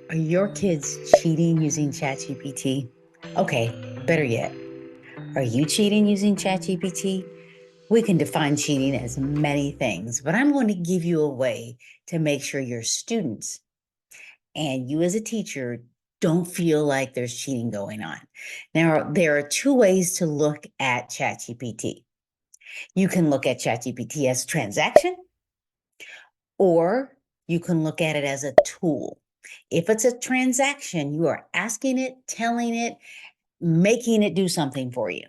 Are your kids cheating using ChatGPT? Okay, better yet, are you cheating using ChatGPT? We can define cheating as many things, but I'm going to give you a way to make sure your students and you as a teacher don't feel like there's cheating going on. Now, there are two ways to look at ChatGPT. You can look at ChatGPT as a transaction, or you can look at it as a tool. If it's a transaction, you are asking it, telling it, making it do something for you.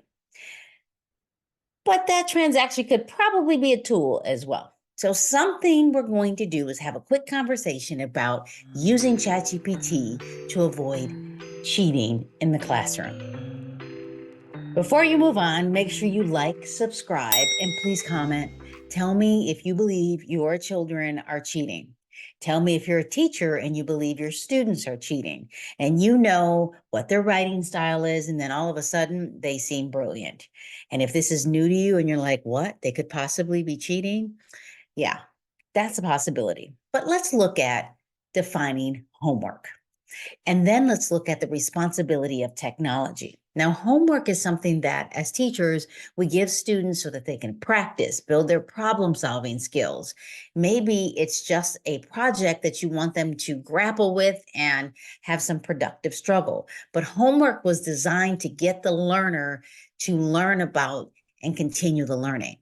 But that transaction could probably be a tool as well. So, something we're going to do is have a quick conversation about using ChatGPT to avoid cheating in the classroom. Before you move on, make sure you like, subscribe, and please comment. Tell me if you believe your children are cheating. Tell me if you're a teacher and you believe your students are cheating and you know what their writing style is, and then all of a sudden they seem brilliant. And if this is new to you and you're like, what? They could possibly be cheating? Yeah, that's a possibility. But let's look at defining homework. And then let's look at the responsibility of technology. Now, homework is something that as teachers, we give students so that they can practice, build their problem solving skills. Maybe it's just a project that you want them to grapple with and have some productive struggle. But homework was designed to get the learner to learn about and continue the learning.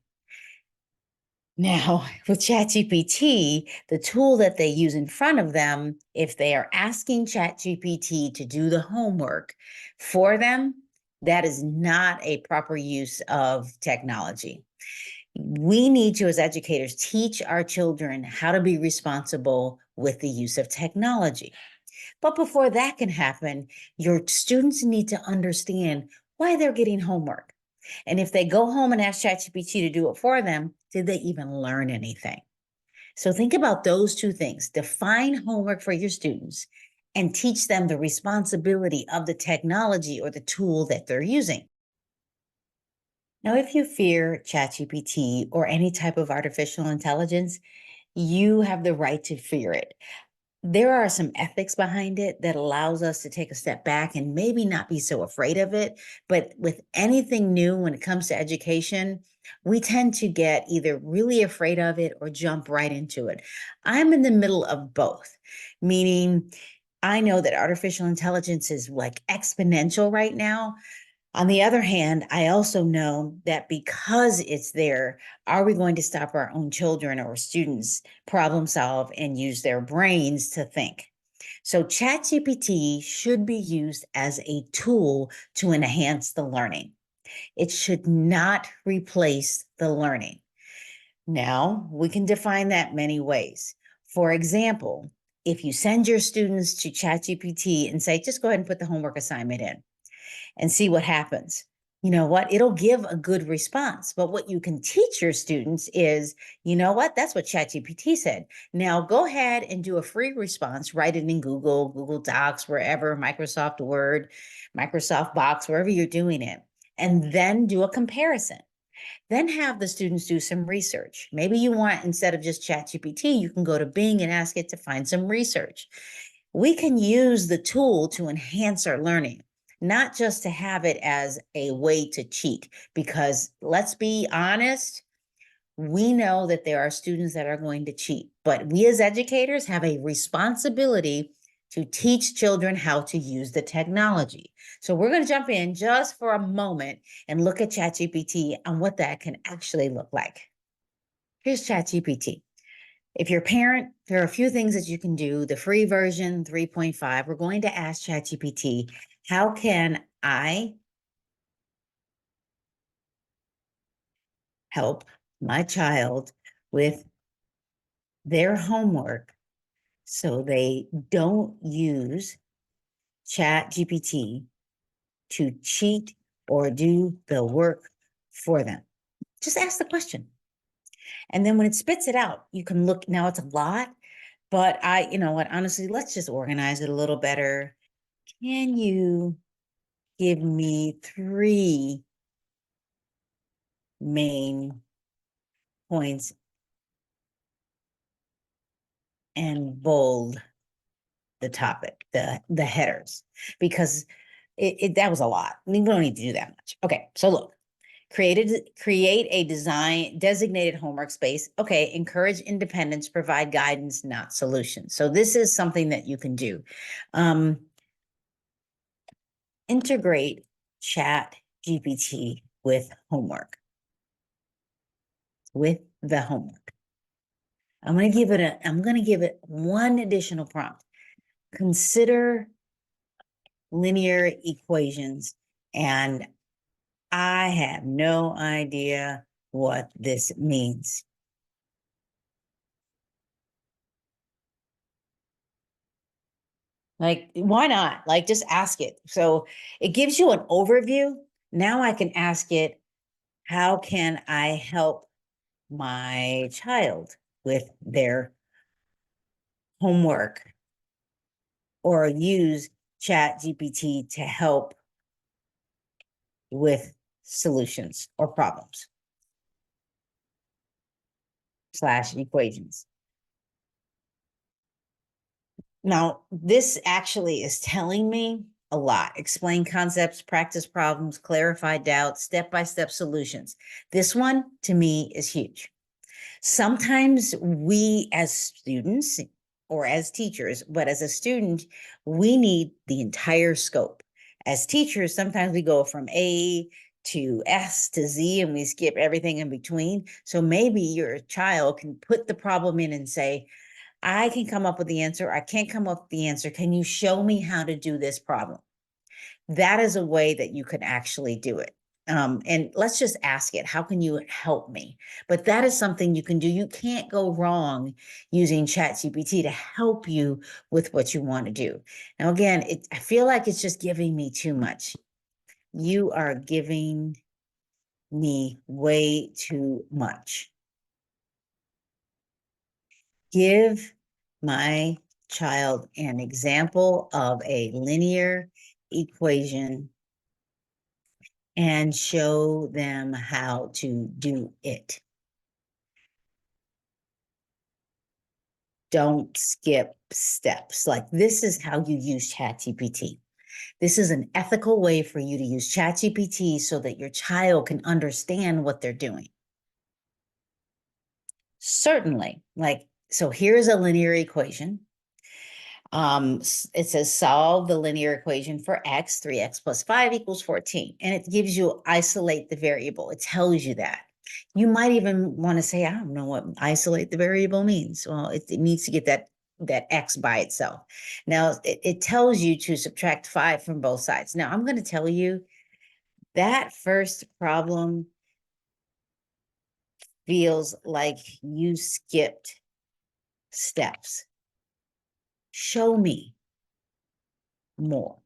Now, with ChatGPT, the tool that they use in front of them, if they are asking ChatGPT to do the homework for them, that is not a proper use of technology. We need to, as educators, teach our children how to be responsible with the use of technology. But before that can happen, your students need to understand why they're getting homework. And if they go home and ask ChatGPT to do it for them, did they even learn anything? So think about those two things. Define homework for your students and teach them the responsibility of the technology or the tool that they're using. Now, if you fear ChatGPT or any type of artificial intelligence, you have the right to fear it. There are some ethics behind it that allows us to take a step back and maybe not be so afraid of it. But with anything new when it comes to education, we tend to get either really afraid of it or jump right into it. I'm in the middle of both, meaning I know that artificial intelligence is like exponential right now. On the other hand, I also know that because it's there, are we going to stop our own children or students problem solve and use their brains to think? So, ChatGPT should be used as a tool to enhance the learning. It should not replace the learning. Now, we can define that many ways. For example, if you send your students to ChatGPT and say, just go ahead and put the homework assignment in and see what happens. You know what? It'll give a good response. But what you can teach your students is, you know what? That's what ChatGPT said. Now go ahead and do a free response, write it in Google, Google Docs, wherever, Microsoft Word, Microsoft Box, wherever you're doing it, and then do a comparison. Then have the students do some research. Maybe you want, instead of just ChatGPT, you can go to Bing and ask it to find some research. We can use the tool to enhance our learning, not just to have it as a way to cheat. Because let's be honest, we know that there are students that are going to cheat, but we as educators have a responsibility to teach children how to use the technology. So we're going to jump in just for a moment and look at ChatGPT and what that can actually look like. Here's ChatGPT. If you're a parent, there are a few things that you can do. The free version 3.5, we're going to ask ChatGPT, how can I help my child with their homework so they don't use ChatGPT to cheat or do the work for them? Just ask the question. And then when it spits it out, you can look. Now it's a lot, but you know what, honestly, let's just organize it a little better. Can you give me three main points and bold the topic, the headers, because that was a lot. We don't need to do that much. Okay, so look, create a designated homework space. Okay, encourage independence, provide guidance, not solutions. So this is something that you can do. Integrate Chat GPT with homework, with the homework. I'm going to give it one additional prompt. Consider linear equations, and I have no idea what this means. Like, why not? Like, just ask it. So it gives you an overview. Now I can ask it, how can I help my child with their homework? Or use Chat GPT to help with solutions or problems / equations. Now, this actually is telling me a lot. Explain concepts, practice problems, clarify doubts, step-by-step solutions. This one, to me, is huge. Sometimes we as students or as teachers, but as a student, we need the entire scope. As teachers, sometimes we go from A to S to Z and we skip everything in between. So maybe your child can put the problem in and say, I can come up with the answer. I can't come up with the answer. Can you show me how to do this problem? That is a way that you can actually do it. And let's just ask it, how can you help me? But that is something you can do. You can't go wrong using ChatGPT to help you with what you want to do. Now, again, I feel like it's just giving me too much. You are giving me way too much. Give my child an example of a linear equation and show them how to do it. Don't skip steps. Like, this is how you use ChatGPT. This is an ethical way for you to use ChatGPT so that your child can understand what they're doing. Certainly, like, so here's a linear equation. It says solve the linear equation for x, 3x plus 5 equals 14. And it gives you isolate the variable. It tells you that. You might even want to say, I don't know what isolate the variable means. Well, it needs to get that x by itself. Now, it tells you to subtract 5 from both sides. Now, I'm going to tell you that first problem feels like you skipped steps. Show me more.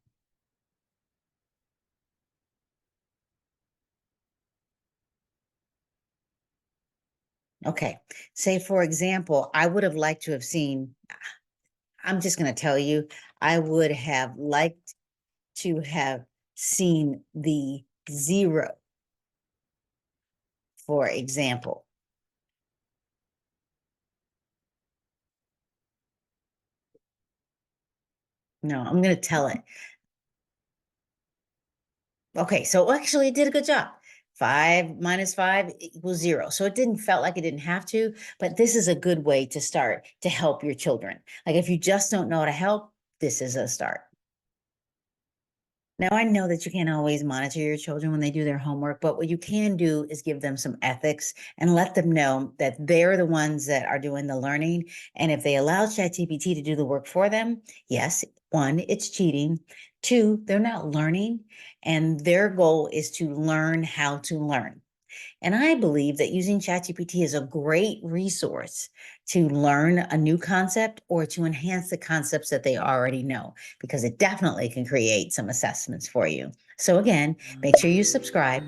Okay. Say, for example, I would have liked to have seen, I'm just going to tell you, I would have liked to have seen the 0, for example. No, I'm going to tell it. Okay, so actually it did a good job. 5 minus 5 equals 0. So it didn't felt like it didn't have to, but this is a good way to start to help your children. Like, if you just don't know how to help, this is a start. Now, I know that you can't always monitor your children when they do their homework, but what you can do is give them some ethics and let them know that they're the ones that are doing the learning. And if they allow ChatGPT to do the work for them, yes, 1, it's cheating. 2, they're not learning, and their goal is to learn how to learn. And I believe that using ChatGPT is a great resource to learn a new concept or to enhance the concepts that they already know, because it definitely can create some assessments for you. So again, make sure you subscribe,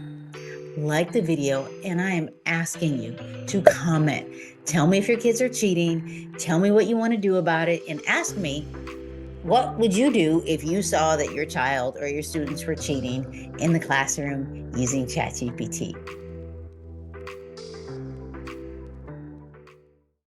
like the video, and I am asking you to comment. Tell me if your kids are cheating. Tell me what you want to do about it, and ask me, what would you do if you saw that your child or your students were cheating in the classroom using ChatGPT?